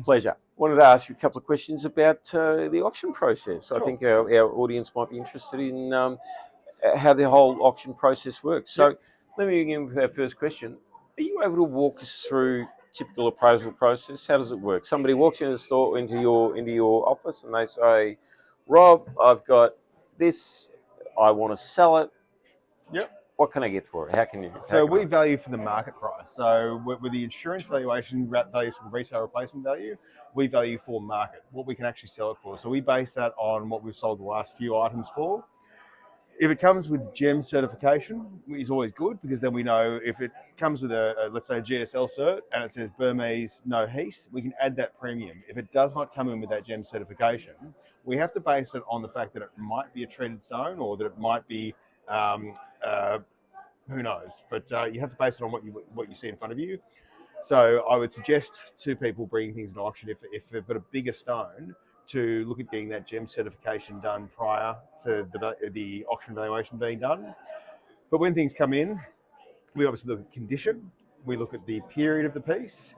Pleasure. Wanted to ask you a couple of questions about the auction process. Sure. I think our audience might be interested in how the whole auction process works. So Yep. let me begin with our first question. Are you able to walk us through typical appraisal process? How does it work? Somebody walks into the store, into your office, and they say, "Rob, I've got this. I want to sell it. Yep. What can I get for it? How can you?" So we value for the market price. So with the insurance valuation values for the retail replacement value, we value for market, what we can actually sell it for. So we base that on what we've sold the last few items for. If it comes with GEM certification, is always good because then we know if it comes with let's say a GSL cert and it says Burmese no heat, we can add that premium. If it does not come in with that GEM certification, we have to base it on the fact that it might be a treated stone or that it might be um, who knows? But you have to base it on what you see in front of you. So I would suggest to people bringing things to auction if they've got a bigger stone to look at getting that GEM certification done prior to the auction valuation being done. But when things come in, we obviously look at condition, we look at the period of the piece,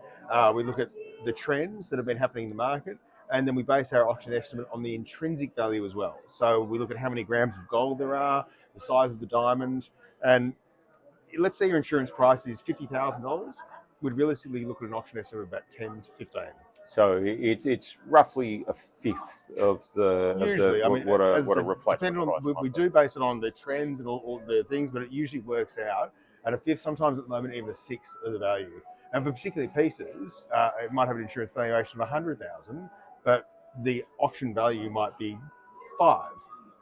we look at the trends that have been happening in the market, and then we base our auction estimate on the intrinsic value as well. So we look at how many grams of gold there are, the size of the diamond, and let's say your insurance price is $50,000, we'd realistically look at an auction estimate of about 10 to 15. So it's roughly a fifth of the Usually, what a replacement depending on price we might be. do base it on the trends and all the things, but it usually works out at a fifth, sometimes at the moment even a sixth of the value. And for particular pieces, it might have an insurance valuation of 100,000, but the auction value might be 5.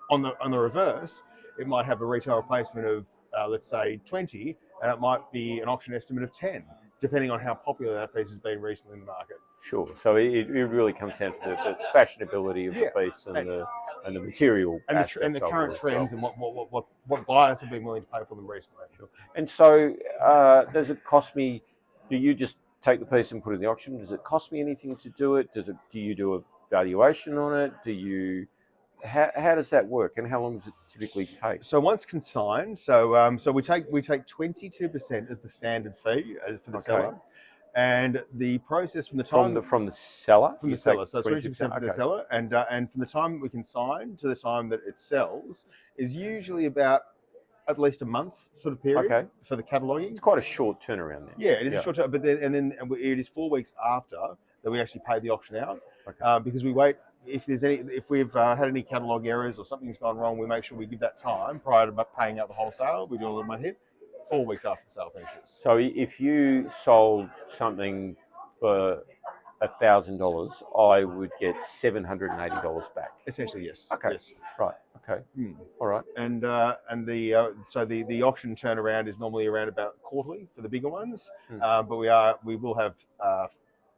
On the reverse, it might have a retail replacement of let's say 20, and it might be an auction estimate of 10, depending on how popular that piece has been recently in the market. Sure. So it really comes down to the fashionability of the piece and the material and the current trends and what buyers have been willing to pay for them recently. Sure. And so, does it cost me? Do you just take the piece and put it in the auction? Does it cost me anything to do it? Do you do a valuation on it? How does that work, and how long does it typically take? So once consigned, so we take 22% as the standard fee for the seller, and the process from the time from the seller from the seller, so 22% from the seller, and from the time we consign to the time that it sells is usually about at least a month sort of period for the cataloguing. It's quite a short turnaround then. Yeah, it is a short turnaround, but then it is 4 weeks after that we actually pay the auction out, because we wait. If we've had any catalogue errors or something's gone wrong, we make sure we give that time prior to paying out the wholesale. We do a little one hit 4 weeks after the sale finishes. So if you sold something for $1,000, I would get $780 back. Essentially, yes. Okay. Yes. Right. Okay. All right. And the auction turnaround is normally around about quarterly for the bigger ones, but we will have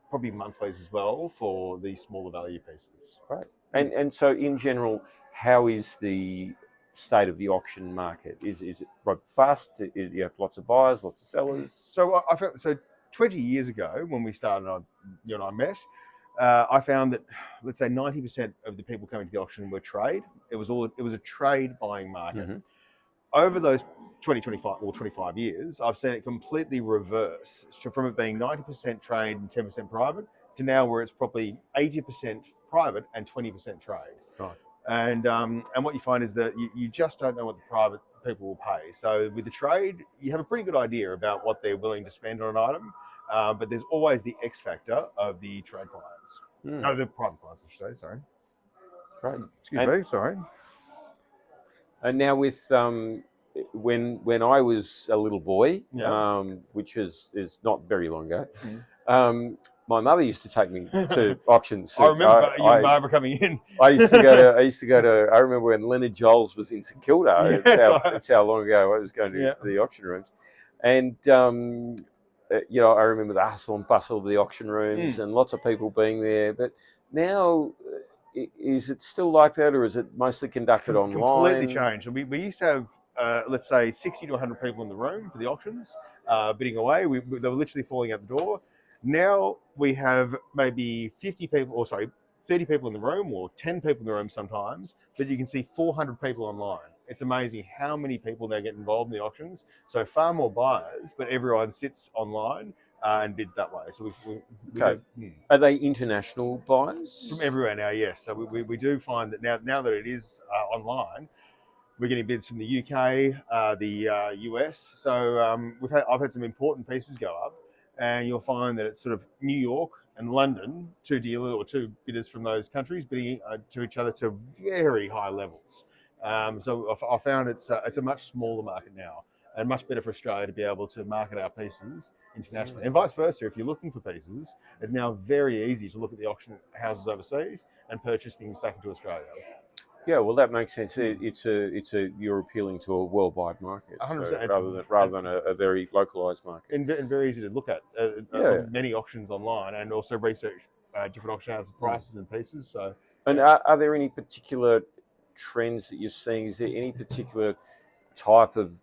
probably monthlies as well for the smaller value pieces. Right. And so in general, how is the state of the auction market? Is it robust? You have lots of buyers, lots of sellers? So I felt 20 years ago when we started, you and I met, I found that, let's say 90% of the people coming to the auction were trade. It was a trade buying market. Mm-hmm. Over those 25 years, I've seen it completely reverse. So from it being 90% trade and 10% private to now where it's probably 80% private and 20% trade. Right. And what you find is that you just don't know what the private people will pay. So with the trade, you have a pretty good idea about what they're willing to spend on an item, but there's always the X factor of the trade clients. No, the private clients, I should say. Sorry. Right. Excuse me. Sorry. And now with when I was a little boy, which is not very long ago, my mother used to take me to auctions. I remember you and Barbara coming in. I used to go to. I remember when Leonard Joel's was in St Kilda. That's how long ago I was going to the auction rooms, and I remember the hustle and bustle of the auction rooms and lots of people being there. But now, is it still like that, or is it mostly conducted online? Completely changed. We used to have, let's say, 60 to 100 people in the room for the auctions, bidding away. They were literally falling out the door. Now we have maybe 30 people in the room, or 10 people in the room sometimes, but you can see 400 people online. It's amazing how many people now get involved in the auctions. So far more buyers, but everyone sits online and bids that way. So we Okay. do, Are they international buyers? from everywhere now, yes. So we do find that now that it is online, we're getting bids from the UK, the US. So I've had some important pieces go up, and you'll find that it's sort of New York and London, two dealers or two bidders from those countries bidding to each other to very high levels. So I found it's a much smaller market now, and much better for Australia to be able to market our pieces internationally. And vice versa, if you're looking for pieces, it's now very easy to look at the auction houses overseas and purchase things back into Australia. Yeah, well, that makes sense. You're appealing to a worldwide market, 100%. so rather than a very localized market. And very easy to look at. Many auctions online, and also research different auction houses' prices and pieces. So, and are there any particular trends that you're seeing? Is there any particular type of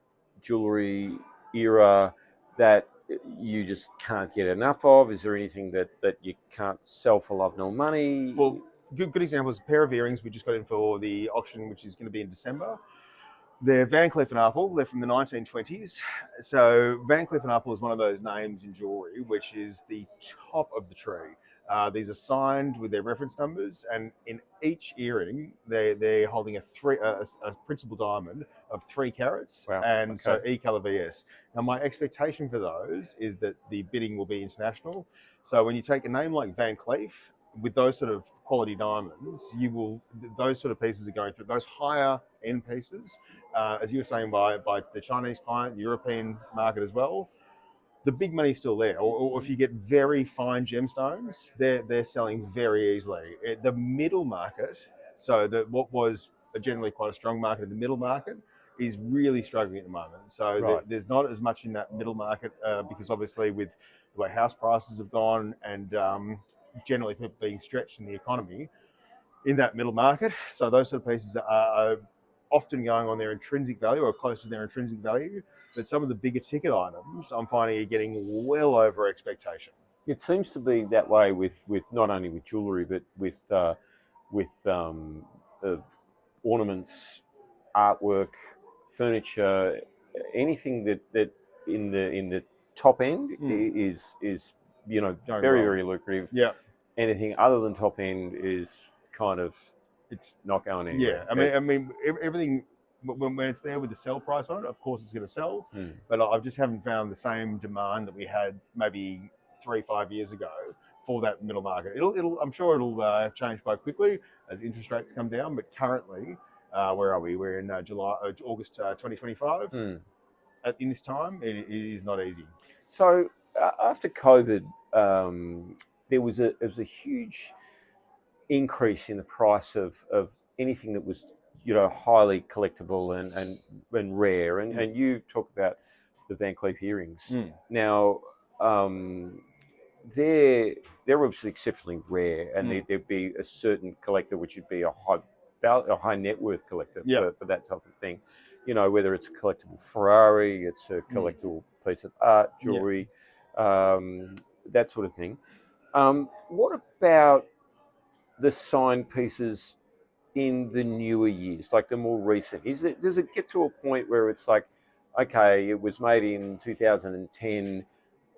jewelry era that you just can't get enough of? Is there anything that you can't sell for love nor money? Well, good example is a pair of earrings we just got in for the auction, which is going to be in December. They're Van Cleef & Arpels. They're from the 1920s. So Van Cleef & Arpels is one of those names in jewelry, which is the top of the tree. These are signed with their reference numbers, and in each earring, they're holding a principal diamond of 3 carats, Wow. and Okay. so E color VS. Now, my expectation for those is that the bidding will be international. So when you take a name like Van Cleef, with those sort of quality diamonds, those sort of pieces are going through those higher end pieces, as you were saying, by the Chinese client, the European market as well. The big money's still there. Or if you get very fine gemstones, they're selling very easily. The middle market, so what was generally quite a strong market in the middle market, is really struggling at the moment. So Right. there's not as much in that middle market because obviously with the way house prices have gone and generally people being stretched in the economy in that middle market. So those sort of pieces are often going on their intrinsic value or close to their intrinsic value. But some of the bigger ticket items I'm finding are getting well over expectation. It seems to be that way with not only with jewellery but with ornaments, artwork, furniture, anything that in the top end is Going very well. very lucrative. Yeah. Anything other than top end is kind of it's not going anywhere. Yeah. I mean, everything when it's there with the sell price on it, of course it's going to sell. But I just haven't found the same demand that we had maybe 3-5 years ago for that middle market. I'm sure it'll change quite quickly as interest rates come down. But currently, where are we? We're in August 2025. In this time, it is not easy. So after COVID, there was a huge increase in the price of anything that was highly collectible and rare. And you talk about the Van Cleef earrings. Now they're obviously exceptionally rare, and there'd be a certain collector which would be a high net worth collector for that type of thing. Whether it's a collectible Ferrari, it's a collectible piece of art, jewelry, that sort of thing. What about the signed pieces in the newer years, like the more recent? Does it get to a point where it's like, okay, it was made in 2010,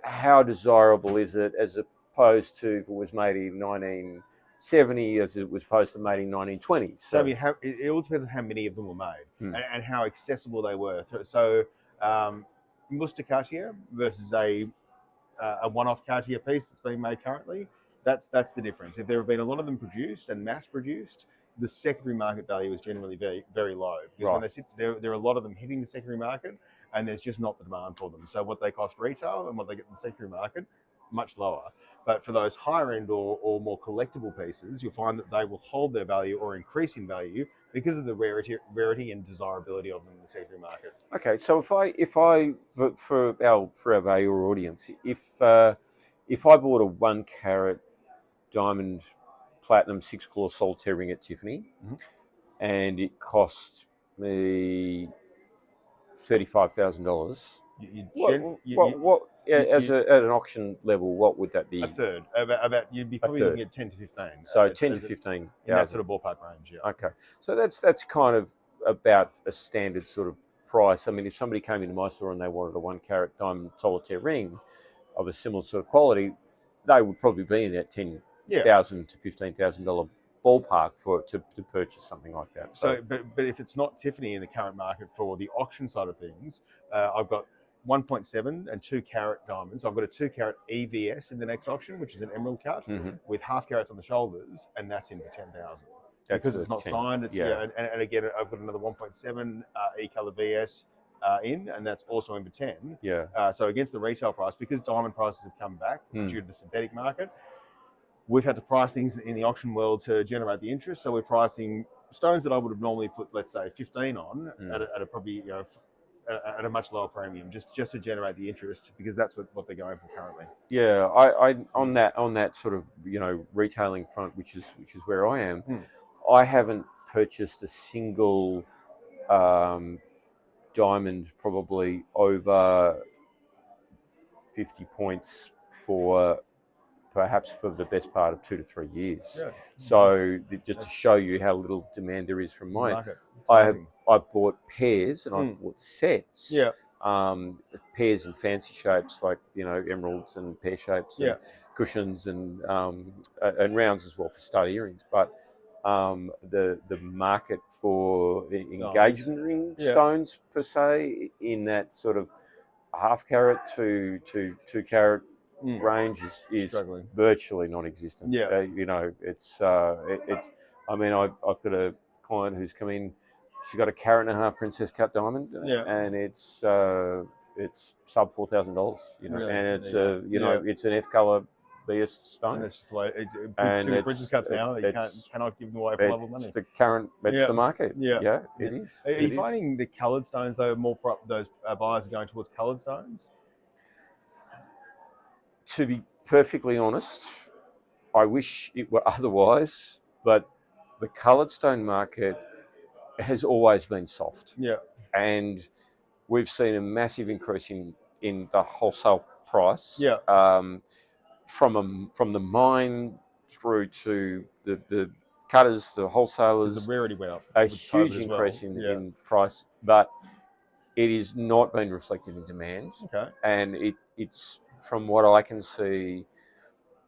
how desirable is it as opposed to if it was made in 1970 as it was opposed to made in 1920? So I mean, it all depends on how many of them were made and how accessible they were. So Muster Cartier versus a one-off Cartier piece that's being made currently, that's the difference. If there have been a lot of them produced and mass-produced, the secondary market value is generally very, very low. Because when they sit, there are a lot of them hitting the secondary market, and there's just not the demand for them. So what they cost retail and what they get in the secondary market, much lower. But for those higher end or more collectible pieces, you'll find that they will hold their value or increase in value because of the rarity and desirability of them in the secondary market. Okay, so if I for our viewer audience, if I bought a 1 carat diamond platinum 6-claw solitaire ring at Tiffany, and it cost me $35,000. At an auction level, what would that be? A third. About you'd be probably looking at 10 to 15. So 10 to 15. In that sort of ballpark range, yeah. Okay, so that's kind of about a standard sort of price. I mean, if somebody came into my store and they wanted a 1 carat diamond solitaire ring, of a similar sort of quality, they would probably be in that $10,000 to $15,000 ballpark to purchase something like that. So, but if it's not Tiffany in the current market for the auction side of things, I've got 1.7 and 2 carat diamonds. I've got a 2 carat EVS in the next auction, which is an emerald cut with half carats on the shoulders, and that's in for 10,000. Because it's not 10. signed. It's, yeah. And again, I've got another 1.7 E-color VS in, and that's also in for 10. Yeah. So against the retail price, because diamond prices have come back due to the synthetic market, we've had to price things in the auction world to generate the interest. So we're pricing stones that I would have normally put, let's say, 15 on at a probably at a much lower premium, just to generate the interest, because that's what they're going for currently. Yeah, I on that sort of retailing front, which is where I am. I haven't purchased a single diamond probably over 50 points for perhaps for the best part of 2 to 3 years. Yeah. So just to show you how little demand there is from mine, I've bought pairs and I've bought sets. Yeah. Pairs in fancy shapes like emeralds and pear shapes, and cushions and rounds as well for stud earrings. But the market for engagement ring stones per se in that sort of half carat to 2 carat range is virtually non-existent. Yeah. It's I mean, I've got a client who's come in. She's got a 1.5 carat princess cut diamond, and it's sub $4,000. And it's it's an F color BS stone. And it's just like princess cuts now. You cannot give them away for love of money. It's the current. It's the market. Yeah, it is. Are you finding the coloured stones though more those buyers are going towards coloured stones? To be perfectly honest, I wish it were otherwise, but the coloured stone market has always been soft. Yeah. And we've seen a massive increase in the wholesale price. Yeah. From the mine through to the cutters, the wholesalers. The rarity went up. A huge increase in price, but it is not been reflected in demand. Okay. And it's from what I can see,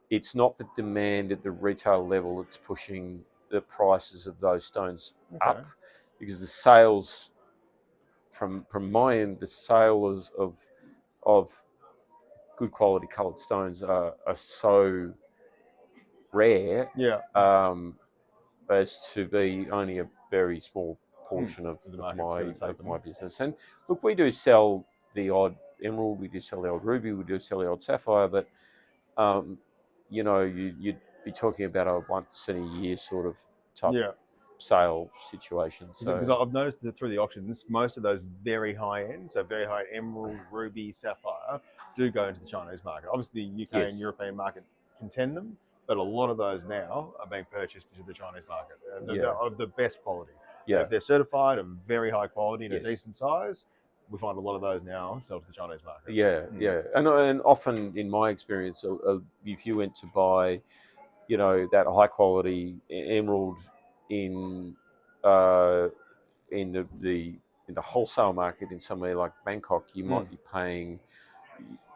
it's not the demand at the retail level that's pushing the prices of those stones up, because the sales from my end, the sales of good quality coloured stones are so rare as to be only a very small portion of my business. And look, we do sell the odd emerald, we do sell the odd ruby, we do sell the odd sapphire, but you'd be talking about a once in a year sort of type sale situation. So because I've noticed that through the auctions, most of those very high end, so very high emerald, ruby, sapphire, do go into the Chinese market. Obviously, the UK and European market contend them, but a lot of those now are being purchased into the Chinese market. They're of the best quality. Yeah. If they're certified of very high quality and a decent size, we find a lot of those now sell to the Chinese market. Yeah. And often in my experience, if you went to buy, that high quality emerald in the wholesale market in somewhere like Bangkok, you might be paying,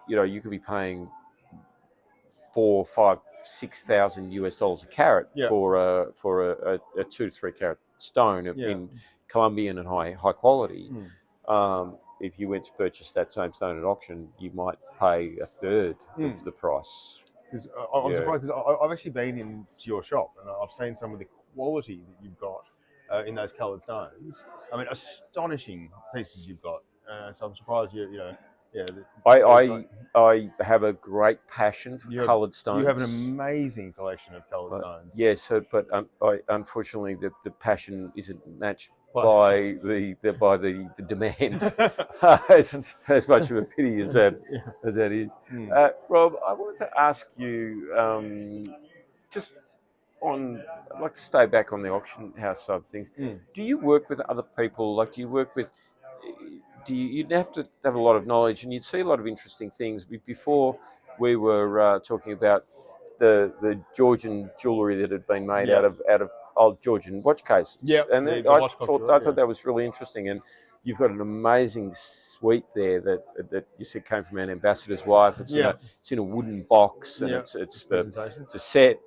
you could be paying $4,000, $5,000, $6,000 a carat for a 2 to 3 carat stone in Colombian and high quality. If you went to purchase that same stone at auction, you might pay a third of the price. Because I'm surprised, because I've actually been into your shop and I've seen some of the quality that you've got in those coloured stones. I mean, astonishing pieces you've got. So I'm surprised I have a great passion for coloured stones. You have an amazing collection of coloured stones. Yes, but unfortunately the passion isn't matched by the demand. as much of a pity as that is. Rob, I wanted to ask you I'd like to stay back on the auction house side of things. Do you work with other people? Like, you'd have to have a lot of knowledge, and you'd see a lot of interesting things. Before we were talking about the Georgian jewellery that had been made out of old Georgian watch cases. Yeah, and I thought that was really interesting. And you've got an amazing suite there that you said came from an ambassador's wife. It's in a wooden box, and it's a set,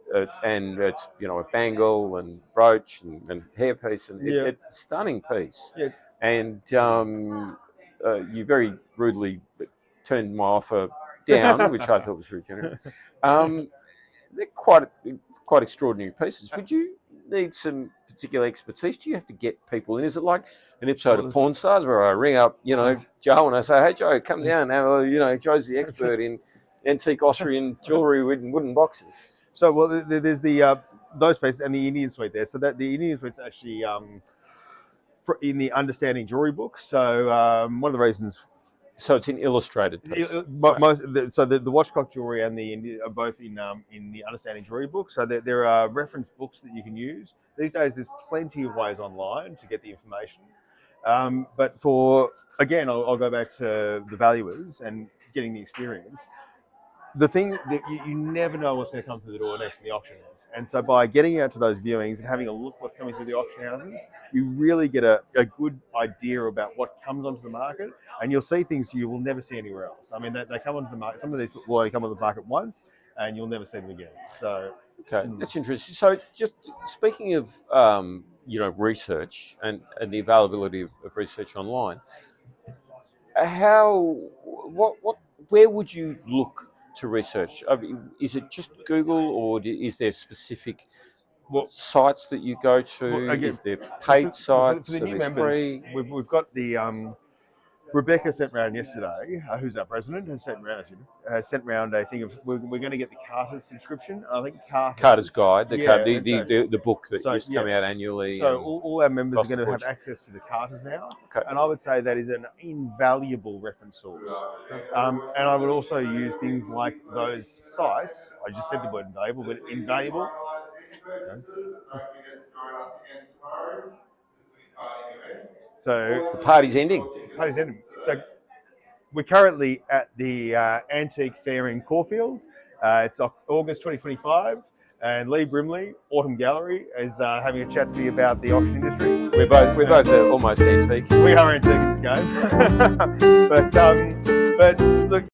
and it's a bangle and brooch and hairpiece, and it's a stunning piece. And you very rudely turned my offer down, which I thought was very generous. They're quite extraordinary pieces. Would you need some particular expertise? Do you have to get people in? Is it like an episode of Pawn Stars where I ring up, Joe, and I say, "Hey, Joe, come down now. Joe's the expert in antique Austrian jewellery with wooden boxes." So, well, there's the those pieces and the Indian suite there. So that the Indian suite's actually in the Understanding Jewellery book. So one of the reasons. So it's an illustrated piece. The Watchcock jewellery and the India are both in the Understanding Jewellery book. So there are reference books that you can use. These days, there's plenty of ways online to get the information. But I'll go back to the valuers and getting the experience. The thing that you never know what's going to come through the door next to the auction is. And so by getting out to those viewings and having a look what's coming through the auction houses, you really get a good idea about what comes onto the market, and you'll see things you will never see anywhere else. I mean, they come onto the market. Some of these will only come onto the market once, and you'll never see them again. So, okay, that's interesting. So just speaking of, research and the availability of research online, where would you look to research? I mean, is it just Google, or is there specific sites that you go to? Is there paid sites? For the new members, free? We've got the Rebecca sent round yesterday, who's our president, has sent round a thing of we're going to get the Carter's subscription. I think Carter's Guide, the book that used to come out annually. So all our members are going to have access to the Carter's now, and I would say that is an invaluable reference source. And I would also use things like those sites. I just said the word invaluable, but invaluable. So the party's ending. So we're currently at the Antique Fair in Caulfield. It's August 2025, and Leigh Brimley, Autumn Gallery, is having a chat to me about the auction industry. We're both almost antique. We are antique in this game, but look.